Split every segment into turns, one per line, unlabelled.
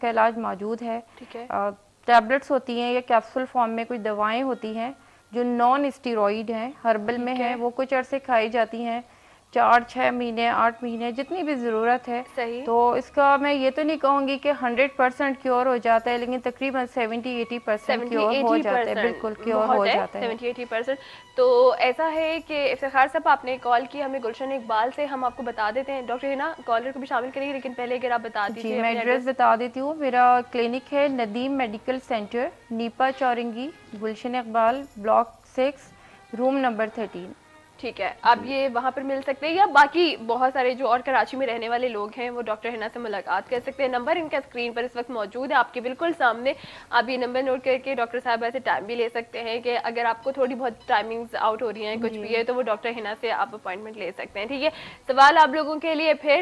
کا علاج موجود ہے.
ٹھیک ہے.
ٹیبلٹس ہوتی ہیں یا کیپسول فارم میں کوئی دوائیں ہوتی ہیں جو نان اسٹیرائڈ ہیں, ہربل میں ہیں, وہ کچھ عرصے کھائی جاتی ہیں, 4-6 مہینے 8 مہینے جتنی بھی ضرورت ہے.
صحیح.
تو اس کا میں یہ تو نہیں کہوں گی کہ 100% کیور ہو جاتا ہے, لیکن تقریباً 70-80% کیور ہو جاتا ہے. بالکل کیور ہو جاتا ہے
70-80%. تو ایسا ہے کہ افتخار صاحب آپ نے کال کی ہمیں گلشن اقبال سے, ہم آپ کو بتا دیتے ہیں ڈاکٹر ہنا کالر کو بھی شامل کریں گے, لیکن پہلے اگر آپ بتا دیجیے.
جی میں ایڈریس بتا دیتی ہوں. میرا کلینک ہے Nadeem medical centre, NIPA چورنگی, Gulshan Iqbal, block 6, room number 13.
ٹھیک ہے. آپ یہ وہاں پر مل سکتے ہیں, یا باقی بہت سارے جو اور کراچی میں رہنے والے لوگ ہیں وہ ڈاکٹر ہنا سے ملاقات کر سکتے ہیں. نمبر ان کا اسکرین پر اس وقت موجود ہے آپ کے بالکل سامنے. آپ یہ نمبر نوٹ کر کے ڈاکٹر صاحبہ سے ٹائم بھی لے سکتے ہیں کہ اگر آپ کو تھوڑی بہت ٹائمنگز آؤٹ ہو رہی ہیں, کچھ بھی ہے, تو وہ ڈاکٹر ہنا سے آپ اپوائنٹمنٹ لے سکتے ہیں. ٹھیک ہے. سوال آپ لوگوں کے لیے پھر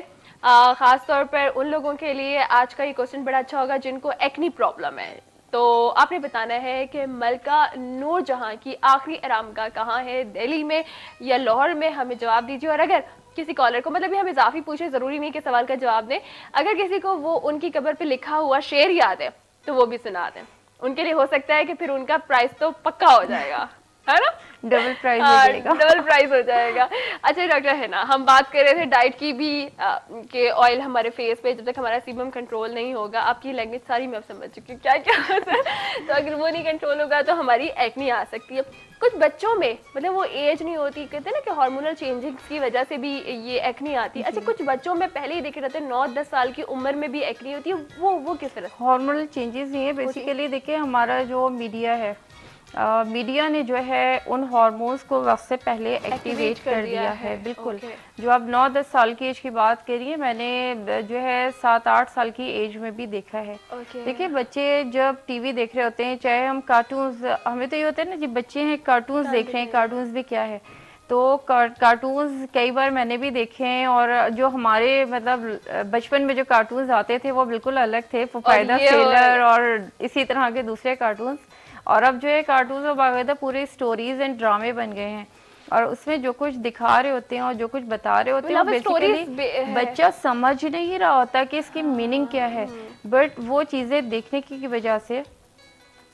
خاص طور پر ان لوگوں کے لیے آج کا یہ کوشچن بڑا اچھا ہوگا جن کو ایکنی پرابلم ہے. تو آپ نے بتانا ہے کہ ملکہ نور جہاں کی آخری آرامگاہ کہاں ہے, دہلی میں یا لاہور میں, ہمیں جواب دیجیے. اور اگر کسی کالر کو, مطلب یہ ہم اضافی پوچھے, ضروری نہیں کہ سوال کا جواب دیں, اگر کسی کو وہ ان کی قبر پہ لکھا ہوا شعر یاد ہے تو وہ بھی سنا دیں. ان کے لیے ہو سکتا ہے کہ پھر ان کا پرائز تو پکا ہو جائے گا, ہے نا,
ڈبل پرائز ہو جائے گا.
ڈبل پرائز ہو جائے گا. اچھا ڈاکٹر ہے نا, ہم بات کر رہے تھے ڈائٹ کی بھی کہ آئل ہمارے فیس پہ جب تک ہمارا سیبم کنٹرول نہیں ہوگا, آپ کی لینگویج ساری میں اب سمجھ چکی ہوں کیا کیا ہوتا ہے, تو اگر وہ نہیں کنٹرول ہوگا تو ہماری ایکنی آ سکتی ہے. کچھ بچوں میں مطلب وہ ایج نہیں ہوتی, کہتے ہیں نا کہ ہارمونل چینجنگز کی وجہ سے بھی یہ ایکنی آتی ہے. اچھا کچھ بچوں میں پہلے ہی دیکھے رہتے ہیں 9-10 سال کی عمر میں بھی ایکنی ہوتی ہے, وہ کس طرح؟
ہارمونل چینجز یہ بیسیکلی دیکھیں ہمارا جو میڈیا ہے, میڈیا نے جو ہے ان ہارمونز کو وقت سے پہلے ایکٹیویٹ کر دیا ہے. بالکل. جو آپ 9-10 سال کی ایج کی بات کریے, میں نے جو ہے 7-8 سال کی ایج میں بھی دیکھا ہے. دیکھیے بچے جب ٹی وی دیکھ رہے ہوتے ہیں, چاہے ہم کارٹونز, ہمیں تو یہ ہوتا ہے نا جی بچے ہیں کارٹونز دیکھ رہے ہیں, کارٹونز بھی کیا ہے, تو کارٹونز کئی بار میں نے بھی دیکھے ہیں, اور جو ہمارے مطلب بچپن میں جو کارٹونز آتے تھے وہ بالکل الگ تھے, فائدہ سیلر اور اسی طرح کے دوسرے کارٹونز. اور اب جو ہے کارٹونز و باقاعدہ پورے سٹوریز اینڈ ڈرامے بن گئے ہیں, اور اس میں جو کچھ دکھا رہے ہوتے ہیں اور جو کچھ بتا رہے ہوتے ہیں بیسیکلی بچہ سمجھ نہیں رہا ہوتا کہ اس کی میننگ کیا ہے, بٹ وہ چیزیں دیکھنے کی وجہ سے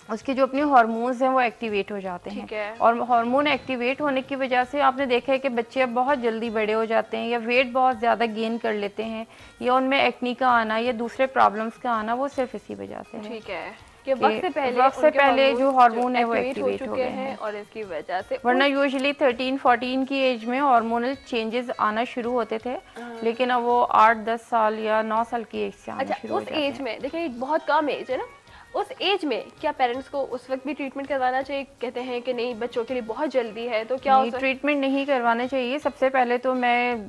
اس کے جو اپنے ہارمونز ہیں وہ ایکٹیویٹ ہو جاتے ہیں. اور ہارمون ایکٹیویٹ ہونے کی وجہ سے آپ نے دیکھا ہے کہ بچے اب بہت جلدی بڑے ہو جاتے ہیں, یا ویٹ بہت زیادہ گین کر لیتے ہیں, یا ان میں ایکنی کا آنا یا دوسرے پرابلمس کا آنا, وہ صرف اسی وجہ سے ہے.
ٹھیک ہے کہ وقت سے پہلے
جو ہارمون ہے وہ ایکٹیویٹ ہو گئے ہیں,
اور اس کی وجہ سے
ورنہ یوزلی 13-14 کی ایج میں ہارمونل چینجز آنا شروع ہوتے تھے, لیکن اب وہ 8-10 سال یا 9 سال کی ایج سے آنا شروع ہو جاتے ہیں.
اس ایج میں دیکھیں بہت کم ایج ہے نا, اس ایج میں کیا پیرنٹس کو اس وقت بھی ٹریٹمنٹ کروانا چاہیے؟ کہتے ہیں کہ نہیں بچوں کے لیے بہت جلدی ہے, تو کیا
ٹریٹمنٹ نہیں کروانا چاہیے. سب سے پہلے تو میں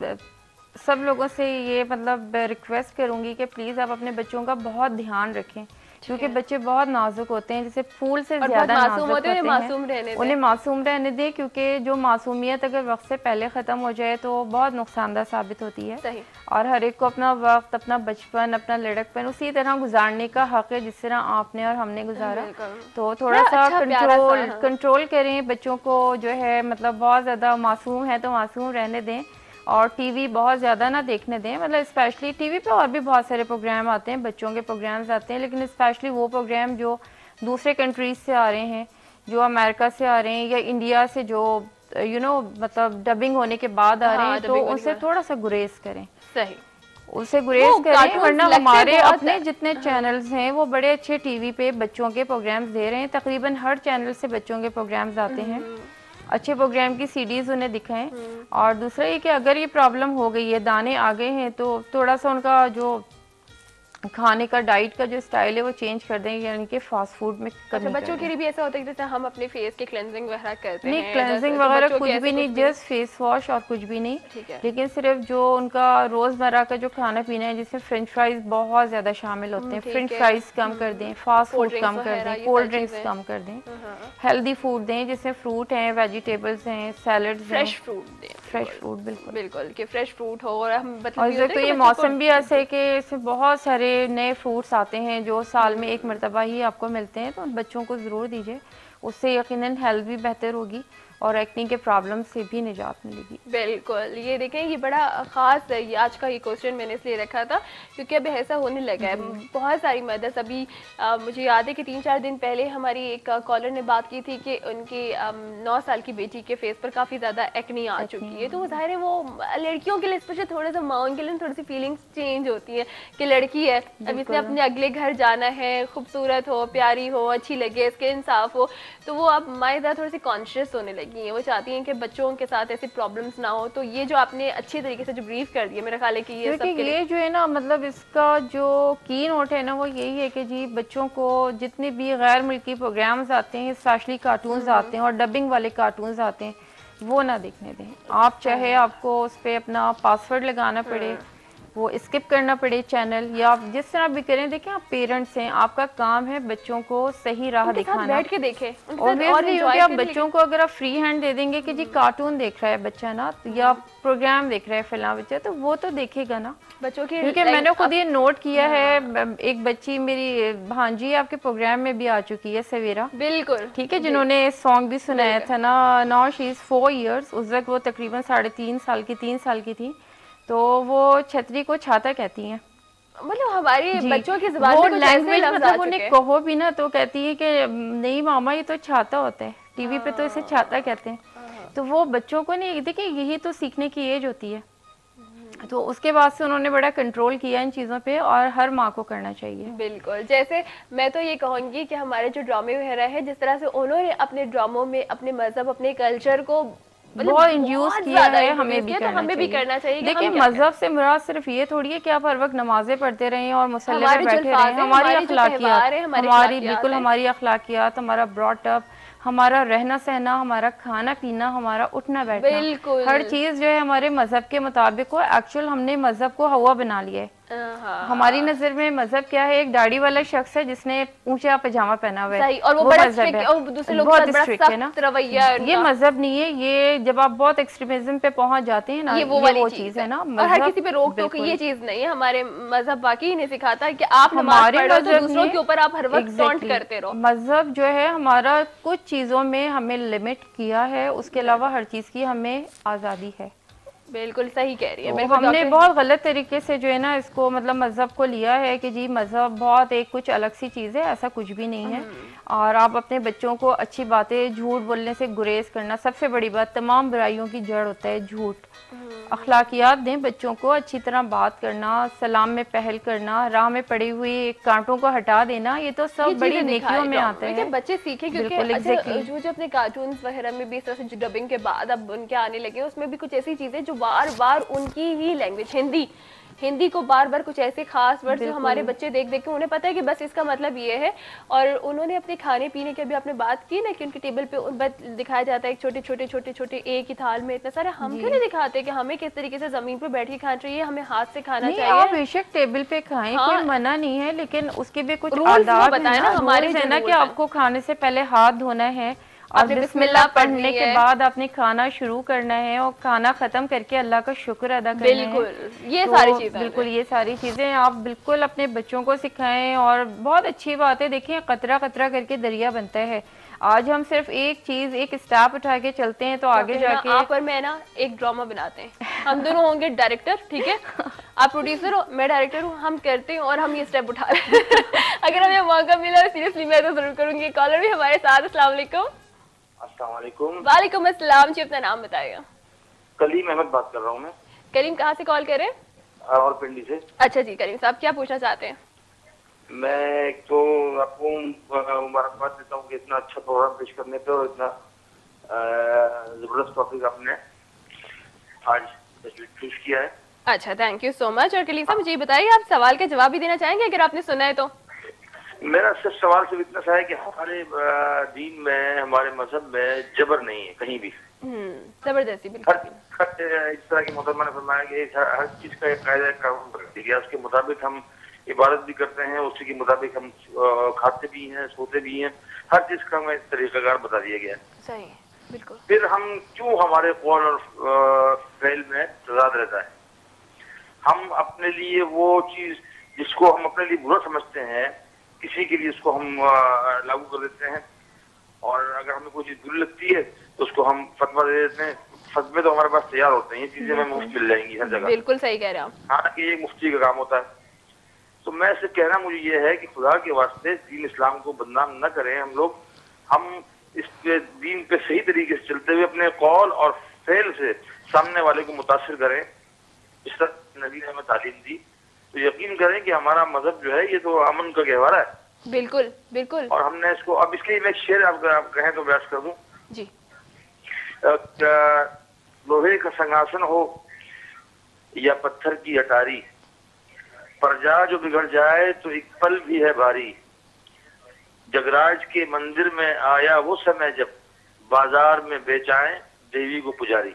سب لوگوں سے یہ مطلب ریکویسٹ کروں گی کہ پلیز آپ اپنے بچوں کا بہت دھیان رکھیں, کیونکہ بچے بہت نازک ہوتے ہیں, جیسے پھول سے زیادہ نازک ہوتے ہیں, انہیں معصوم رہنے دیں, کیونکہ جو معصومیت اگر وقت سے پہلے ختم ہو جائے تو بہت نقصان دہ ثابت ہوتی ہے. اور ہر ایک کو اپنا وقت, اپنا بچپن, اپنا لڑکپن اسی طرح گزارنے کا حق ہے جس طرح آپ نے اور ہم نے گزارا. تو تھوڑا سا کنٹرول کریں بچوں کو, جو ہے مطلب بہت زیادہ معصوم ہے تو معصوم رہنے دیں, اور ٹی وی بہت زیادہ نہ دیکھنے دیں. مطلب اسپیشلی ٹی وی پہ اور بھی بہت سارے پروگرام آتے ہیں, بچوں کے پروگرامز آتے ہیں, لیکن اسپیشلی وہ پروگرام جو دوسرے کنٹریز سے آ رہے ہیں, جو امریکہ سے آ رہے ہیں یا انڈیا سے جو مطلب ڈبنگ ہونے کے بعد آ رہے ہیں, تو ان سے تھوڑا سا گریز کریں.
صحیح,
ان سے گریز کریں, ورنہ ہمارے اپنے جتنے چینلز ہیں وہ بڑے اچھے ٹی وی پہ بچوں کے پروگرامز دے رہے ہیں. تقریباً ہر چینل سے بچوں کے پروگرامز آتے ہیں, اچھے پروگرام کی CDs انہیں دکھائیں. اور دوسرا یہ کہ اگر یہ پرابلم ہو گئی ہے, دانے آ گئے ہیں, تو تھوڑا سا ان کا جو کھانے کا ڈائٹ کا جو سٹائل ہے وہ چینج کر دیں, یعنی کہ فاسٹ فوڈ میں کمی کر دیں.
بچوں کے لیے بھی ایسا ہوتا ہے جیسے ہم اپنے فیس کی کلینزنگ وغیرہ کرتے ہیں,
نہیں کلینزنگ وغیرہ کچھ بھی نہیں, جسٹ فیس واش اور کچھ بھی نہیں, لیکن صرف جو ان کا روزمرہ کا جو کھانا پینا ہے, جس میں فرینچ فرائز بہت زیادہ شامل ہوتے ہیں, فرینچ فرائز کم کر دیں, فاسٹ فوڈ کم کر دیں, کولڈ ڈرنکس کم کر دیں, ہیلدی فوڈ دیں جس میں فروٹ ہیں, ویجیٹیبلس ہیں, سیلڈز ہیں,
فریش فروٹ دیں,
فریش فروٹ
بالکل کہ فریش فروٹ ہو. اور ہم
تو یہ موسم بھی ایسا ہے کہ اس میں بہت سارے نئے فروٹس آتے ہیں جو سال میں ایک مرتبہ ہی آپ کو ملتے ہیں, تو بچوں کو ضرور دیجیے, اس سے یقیناً ہیلتھ بھی بہتر ہوگی. اور ایکنی کے پرابلم سے بھی نجات ملے گی.
بالکل. یہ دیکھیں یہ بڑا خاص ہے, یہ آج کا یہ کوشچن میں نے اس لیے رکھا تھا کیونکہ اب ایسا ہونے لگا ہے. بہت ساری مدرس ابھی مجھے یاد ہے کہ 3-4 دن پہلے ہماری ایک کالر نے بات کی تھی کہ ان کی 9 سال کی بیٹی کے فیس پر کافی زیادہ ایکنی آ چکی ہے. تو ظاہر ہے وہ لڑکیوں کے لیے اسپیشلی تھوڑا سا ماؤں کے لیے تھوڑی سی فیلنگس چینج ہوتی ہے کہ لڑکی ہے, اب اس نے اپنے اگلے گھر جانا ہے, خوبصورت ہو, پیاری ہو, اچھی لگے, اسکن صاف ہو, تو وہ اب مائدہ تھوڑی سی کانشیس ہونے لگی ہیں. وہ چاہتی ہیں کہ بچوں کے ساتھ ایسی پرابلمس نہ ہو. تو یہ جو آپ نے اچھی طریقے سے جو بریف کر دیا, میرا خیال ہے کہ یہ سب کے لیے
یہ جو ہے نا مطلب اس کا جو کی نوٹ ہے نا وہ یہی ہے کہ جی بچوں کو جتنے بھی غیر ملکی پروگرامز آتے ہیں, اسپیشلی کارٹونز آتے ہیں اور ڈبنگ والے کارٹونز آتے ہیں, وہ نہ دیکھنے دیں. آپ چاہے آپ کو اس پہ اپنا پاسورڈ لگانا پڑے, وہ اسکپ کرنا پڑے چینل, یا آپ جس طرح بھی کریں. دیکھیں آپ پیرنٹس ہیں, آپ کا کام ہے بچوں کو صحیح راہ دکھانا.
بیٹھ کے دیکھیں
اوبویسلی کیونکہ آپ بچوں کو اگر آپ فری ہینڈ دے دیں گے کہ جی کارٹون دیکھ رہا ہے بچہ نا, یا پروگرام دیکھ رہا ہے فلاں بچہ, تو وہ تو دیکھے گا نا
بچوں کی.
کیونکہ میں نے خود یہ نوٹ کیا ہے, ایک بچی میری بھانجی آپ کے پروگرام میں بھی آ چکی ہے, سویرا,
بالکل
ٹھیک ہے, جنہوں نے سانگ بھی سنایا تھا نا. ناؤ شی از 4 ایئرس, اس وقت وہ تقریباً 3.5 سال کی تھی. تو وہ چھتری کو چھاتا کہتی ہیں.
مطلب ہماری بچوں کی زبان میں کچھ ایسے لفظ آ چکے ہیں.
کہو بھی نا تو کہتی ہے کہ نہیں ماما یہ تو چھاتا ہوتا ہے, ٹی وی پہ تو اسے چھاتا کہتے ہیں. تو وہ بچوں کو نہیں, دیکھیں یہی تو سیکھنے کی ایج ہوتی ہے. تو اس کے بعد سے انہوں نے بڑا کنٹرول کیا ان چیزوں پہ, اور ہر ماں کو کرنا چاہیے.
بالکل. جیسے میں تو یہ کہوں گی کہ ہمارے جو ڈرامے وغیرہ ہے, جس طرح سے انہوں نے اپنے ڈراموں میں اپنے مذہب, اپنے کلچر کو
بہت انڈیوس کیا ہے, ہمیں بھی
کرنا چاہیے.
دیکھیں مذہب سے مراد صرف یہ تھوڑی ہے کہ آپ ہر وقت نمازیں پڑھتے رہیں اور مصلی پہ بیٹھے رہیں. ہماری اخلاقیات, ہماری اخلاقیات, ہمارا براٹ اپ, ہمارا رہنا سہنا, ہمارا کھانا پینا, ہمارا اٹھنا بیٹھنا, ہر چیز جو ہے ہمارے مذہب کے مطابق ہو. ایکچوئل ہم نے مذہب کو ہوا بنا لیا ہے. ہماری نظر میں مذہب کیا ہے, ایک داڑھی والا شخص ہے جس نے اونچا پاجامہ پہنا ہوا ہے,
اور وہ
وہ
بڑا
مذہب ہے,
بہت اسٹرکٹ ہے نا.
یہ مذہب نہیں ہے. یہ جب آپ بہت ایکسٹریمزم پہ پہنچ جاتے ہیں نا,
یہ وہ چیز ہے نا. اور ہر کسی پہ روک ٹوک یہ چیز نہیں ہے. ہمارے مذہب باقی نہیں سکھاتا کہ آپ نماز پڑھ رہے ہو تو دوسروں کے اوپر آپ ہر وقت ٹونٹ کرتے رہو.
مذہب جو ہے ہمارا کچھ چیزوں میں ہمیں لمٹ کیا ہے, اس کے علاوہ ہر چیز کی ہمیں آزادی ہے.
بالکل صحیح کہہ رہی ہے.
ہم نے بہت غلط طریقے سے جو ہے نا اس کو مطلب مذہب کو لیا ہے کہ جی مذہب بہت ایک کچھ الگ سی چیز ہے. ایسا کچھ بھی نہیں ہے. اور آپ اپنے بچوں کو اچھی باتیں, جھوٹ بولنے سے گریز کرنا, سب سے بڑی بات, تمام برائیوں کی جڑ ہوتا ہے جھوٹ. اخلاقیات دیں بچوں کو, اچھی طرح بات کرنا, سلام میں پہل کرنا, راہ میں پڑی ہوئی کانٹوں کو ہٹا دینا, یہ تو سب بڑی نیکیوں میں آتا ہے.
بچے سیکھیں کیونکہ جو اپنے کارٹونز وغیرہ میں بھی اس طرح سے ڈبنگ کے بعد اب ان کے آنے لگے, اس میں بھی کچھ ایسی چیزیں جو بار بار ان کی ہی لینگویج ہندی کو بار بار کچھ ایسے خاص ورڈ جو ہمارے بچے دیکھ دیکھ کے انہیں پتہ ہے کہ بس اس کا مطلب یہ ہے. اور انہوں نے اپنے کھانے پینے کی بھی آپ نے بات کی نا کہ ان کے ٹیبل پہ دکھایا جاتا ہے ایک چھوٹے ایک ہی تھال میں اتنا سارا. ہم کیوں نہیں دکھاتے کہ ہمیں کس طریقے سے زمین پہ بیٹھ کے کھانا چاہیے, ہمیں ہاتھ سے کھانا چاہیے.
آپ بے شک ٹیبل پہ کھائیں, کوئی منع نہیں ہے, لیکن اس کے بھی کچھ آداب ہیں نا, ہمارے ہے نا کہ آپ کو کھانے سے پہلے ہاتھ دھونا ہے, اور بسم اللہ پڑھنے کے بعد آپ نے کھانا شروع کرنا ہے, اور کھانا ختم کر کے اللہ کا شکر ادا کرنا ہے.
بالکل یہ ساری چیزیں,
بالکل یہ ساری چیزیں آپ بالکل اپنے بچوں کو سکھائیں. اور بہت اچھی بات ہے, دیکھیں قطرہ قطرہ کر کے دریا بنتا ہے. آج ہم صرف ایک چیز, ایک اسٹیپ اٹھا کے چلتے ہیں تو آگے جا کے
آپ اور میں نا ایک ڈرامہ بناتے ہیں. ہم دونوں ہوں گے ڈائریکٹر, ٹھیک ہے, آپ پروڈیوسر ہو, میں ڈائریکٹر ہوں, ہم کرتے ہیں اور ہم یہ اسٹیپ اٹھا رہے ہیں. اگر ہمیں موقع ملا سیریسلی میں تو ضرور کروں گی. کالر بھی ہمارے ساتھ. السلام علیکم.
السلام علیکم.
وعلیکم السلام جی, اپنا نام بتائیے گا.
کلیم احمد بات کر رہا ہوں میں.
کریم کہاں سے کال کر رہے ہیں؟
اور پنڈی سے.
اچھا جی کریم صاحب کیا پوچھنا چاہتے ہیں؟
میں ایک تو آپ کو مبارکباد دیتا ہوں کہ اتنا اچھا پروگرام پیش کرنے پہ, اور اتنا زبردست ٹاپک آپ نے آج چوز کیا ہے.
اچھا تھینک یو سو مچ. اور کریم صاحب مجھے یہ بتائیے آپ سوال کا جواب بھی دینا چاہیں گے اگر آپ نے سنا ہے تو؟
میرا صرف سوال صرف اتنا سا ہے کہ ہمارے دین میں, ہمارے مذہب میں جبر نہیں ہے کہیں بھی.
زبردستی
اس طرح کی محترمہ نے فرمایا کہ ہر چیز کا ایک قاعدہ قانون کر دیا, اس کے مطابق ہم عبادت بھی کرتے ہیں, اسی کے مطابق ہم کھاتے بھی ہیں, سوتے بھی ہیں, ہر چیز کا ہمیں طریقہ کار بتا دیا گیا ہے.
صحیح, بالکل.
پھر ہم کیوں ہمارے قول اور فعل میں تضاد رہتا ہے؟ ہم اپنے لیے وہ چیز جس کو ہم اپنے لیے برا سمجھتے ہیں, کسی کے لیے اس کو ہم لاگو کر دیتے ہیں, اور اگر ہمیں کوئی چیز بری لگتی ہے اس کو ہم فتویٰ دے دیتے ہیں. فتوے تو ہمارے پاس تیار ہوتے ہیں, یہ چیزیں ہمیں مفت مل جائیں گی ہر جگہ.
بالکل صحیح کہہ رہے ہیں آپ.
حالانکہ یہ مفتی کا کام ہوتا ہے. تو میں سے کہنا مجھے یہ ہے کہ خدا کے واسطے دین اسلام کو بدنام نہ کریں ہم لوگ. ہم اس پہ دین پہ صحیح طریقے سے چلتے ہوئے اپنے قول اور فعل سے سامنے والے کو متاثر کریں, اس طرح نبی نے ہمیں تعلیم دی. تو یقین کریں کہ ہمارا مذہب جو ہے یہ تو امن کا گہوارہ ہے.
بالکل بالکل.
اور ہم نے اس کو, اب اس کے لیے میں ایک شعر آپ کہیں تو بیان کر دوں.
جی.
لوہے کا سنگاسن ہو یا پتھر کی اٹاری, پرجا جو بگڑ جائے تو ایک پل بھی ہے بھاری. جگراج کے مندر میں آیا وہ سمے جب بازار میں بیچائیں دیوی کو پجاری.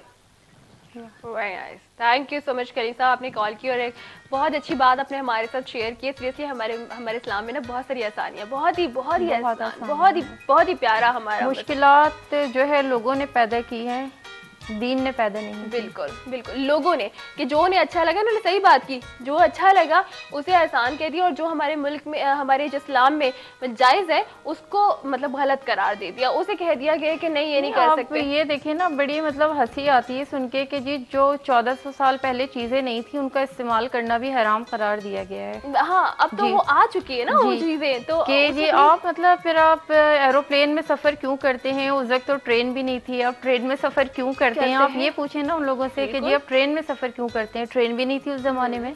تھینک یو سو مچ کریم صاحب, آپ نے کال کی اور ایک بہت اچھی بات آپ نے ہمارے ساتھ شیئر کی. سیریسلی ہمارے اسلام میں نا بہت ساری آسانیاں, بہت ہی پیارا ہمارا.
مشکلات جو ہے لوگوں نے پیدا کی ہیں, دین نے پیدا نہیں.
بالکل بالکل, لوگوں نے کہ جو انہیں اچھا لگا انہوں نے صحیح بات کی, جو اچھا لگا اسے آسان کہہ دیا, اور جو ہمارے ملک میں ہمارے اسلام میں جائز ہے اس کو مطلب غلط قرار دے دیا, اسے کہہ دیا گیا کہ نہیں یہ نہیں کر سکتے.
یہ دیکھیں نا, بڑی مطلب ہنسی آتی ہے سن کے کہ جی جو 1400 سال پہلے چیزیں نہیں تھی ان کا استعمال کرنا بھی حرام قرار دیا گیا ہے.
ہاں اب تو وہ آ چکی ہے نا وہ چیزیں. تو
کہ جی آپ مطلب پھر آپ ایروپلین میں سفر کیوں کرتے ہیں, اس وقت تو ٹرین بھی نہیں تھی, آپ ٹرین میں سفر کیوں کرتے ہیں. آپ یہ پوچھیں نا ان لوگوں سے کہ جی آپ ٹرین میں سفر کیوں کرتے ہیں. ٹرین بھی نہیں تھی اس زمانے میں,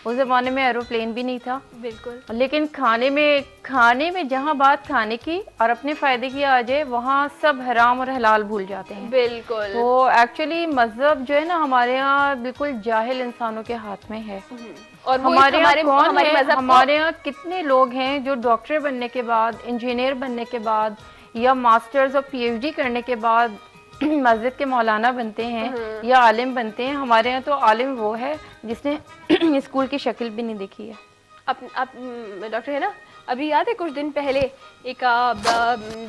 اس زمانے میں ایروپلین بھی نہیں تھا.
بالکل.
لیکن کھانے میں جہاں بات کھانے کی اور اپنے فائدے کی آ جائے وہاں سب حرام اور حلال بھول جاتے ہیں.
بالکل.
تو ایکچولی مذہب جو ہے نا ہمارے یہاں بالکل جاہل انسانوں کے ہاتھ میں ہے.
اور
ہمارے یہاں کون ہے, ہمارے یہاں کتنے لوگ ہیں جو ڈاکٹر بننے کے بعد, انجینئر بننے کے بعد یا ماسٹرز اور پی ایچ ڈی کرنے کے بعد مسجد کے مولانا بنتے ہیں یا عالم بنتے ہیں. ہمارے یہاں تو عالم وہ ہے جس نے اسکول کی شکل بھی نہیں دیکھی ہے.
اب ڈاکٹر ہے نا, ابھی یاد ہے کچھ دن پہلے ایک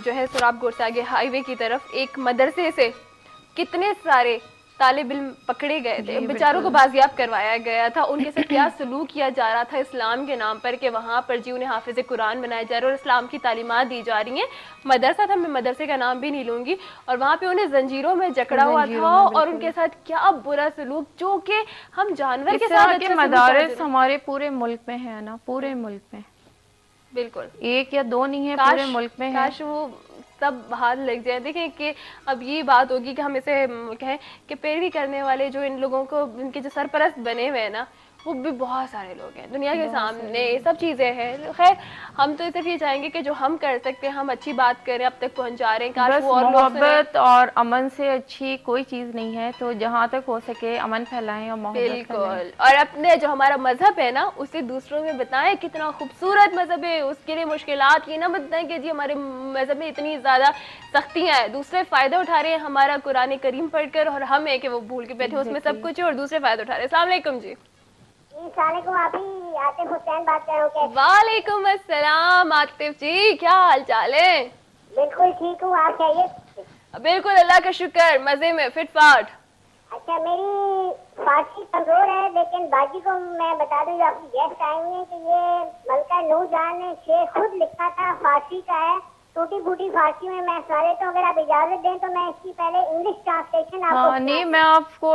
جو ہے سراب گورساگے ہائی وے کی طرف ایک مدرسے سے کتنے سارے طالب علم پکڑے گئے تھے, بیچاروں کو بازیاب کروایا گیا تھا. ان کے ساتھ کیا سلوک کیا جا رہا تھا اسلام کے نام پر, کہ وہاں پر جی انہیں حافظ قرآن بنایا جا رہا ہے اور اسلام کی تعلیمات دی جا رہی ہیں. مدرسہ تھا, میں مدرسے کا نام بھی نہیں لوں گی, اور وہاں پہ انہیں زنجیروں میں جکڑا ہوا تھا اور ان کے ساتھ کیا برا سلوک, جو کہ ہم جانور کے ساتھ.
مدارس ہمارے پورے ملک میں ہے نا, پورے ملک میں.
بالکل,
ایک یا دو نہیں ہے, پورے ملک میں.
کاش وہ سب ہاتھ لگ جائے. دیکھیں کہ اب یہ بات ہوگی کہ ہم اسے کہیں کہ پیروی کرنے والے جو ان لوگوں کو ان کے جو سرپرست بنے ہوئے ہیں نا, وہ بھی بہت سارے لوگ ہیں دنیا کے سامنے, یہ سب چیزیں ہیں. خیر ہم تو صرف یہ چاہیں گے کہ جو ہم کر سکتے ہیں ہم اچھی بات کریں, اب تک پہنچا رہے ہیں. کاش وہ اور
محبت اور امن سے اچھی کوئی چیز نہیں ہے, تو جہاں تک ہو سکے امن پھیلائیں اور محبت.
بالکل, اور اپنے جو ہمارا مذہب ہے نا اسے دوسروں میں بتائیں کتنا خوبصورت مذہب ہے. اس کے لیے مشکلات یہ نہ بتائیں کہ جی ہمارے مذہب میں اتنی زیادہ سختیاں ہیں, دوسرے فائدہ اٹھا رہے ہیں ہمارا قرآن کریم پڑھ کر, اور ہم ہے کہ وہ بھول کے بیٹھے اس میں سب کچھ ہے اور دوسرے فائدہ اٹھا رہے ہیں. السلام علیکم. جی
السلام علیکم, آپ ہی عاطف حسین بات کر رہے ہو؟
وعلیکم السلام عاطف جی, کیا حال چال ہے؟
بالکل ٹھیک ہوں, آپ خیریت؟
بالکل اللہ کا شکر, مزے میں, فٹ فاٹ.
اچھا, میری فارسی کمزور ہے, لیکن باجی کو میں بتا دوں جو آپ کی گیسٹ آئے ہوئے ہیں کہ یہ ملکہ نور جہاں نے شعر خود لکھا تھا, فارسی کا ہے, ٹوٹی پھوٹی فارسی میں سنا دیتا ہوں. اگر آپ اجازت دیں تو میں اس کی پہلے انگلش ٹرانسلیشن آپ کو.
نہیں,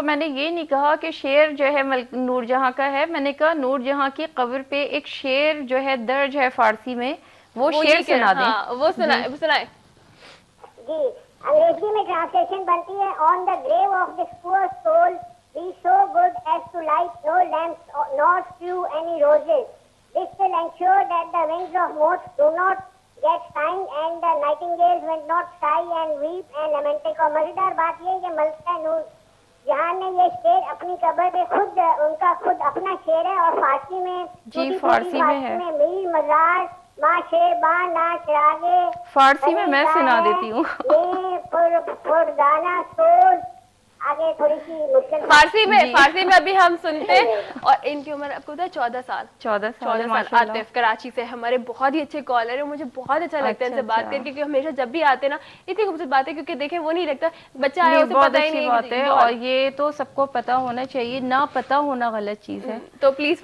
میں نے یہ نہیں کہا کہ شعر جو ہے نور جہاں کا ہے, میں نے کہا نور جہاں کی قبر پہ ایک شعر جو ہے درج ہے فارسی میں, وہ شعر سنا دیں.
وہ سنائیں.
جی انگریزی میں ٹرانسلیشن بنتی ہے. آن دا گریو of this poor soul be so good as to light no lamps nor few any roses. This will ensure that the wings of moth do not get sighing and the nightingales will not sigh and weep and lament. اور مزیدار بات یہ کہ ملکہ نور جہاں نے یہ شعر اپنی قبر پہ خود ان کا خود اپنا شعر ہے, اور فارسی میں
جی فارسی میں ہے,
میر مزار ماں شیر باں نا چراغے,
فارسی میں سنا دیتی ہوں.
یہ پردانہ سوز, آگے تھوڑی سی مشکل
فارسی میں ابھی ہم سنتے ہیں. اور ان کی عمر آپ کو پتا ہے 14 سال. عاطف کراچی سے ہمارے بہت ہی اچھے کالر ہیں, مجھے بہت اچھا لگتا ہے ان سے بات کر کے, کیونکہ ہمیشہ جب بھی آتے ہیں نا اتنی خوبصورت بات ہے, کیونکہ دیکھیں وہ نہیں لگتا بچہ آیا اسے پتہ ہی نہیں
بات ہے, اور یہ تو سب کو پتا ہونا چاہیے, نہ پتا ہونا غلط چیز ہے.
تو پلیز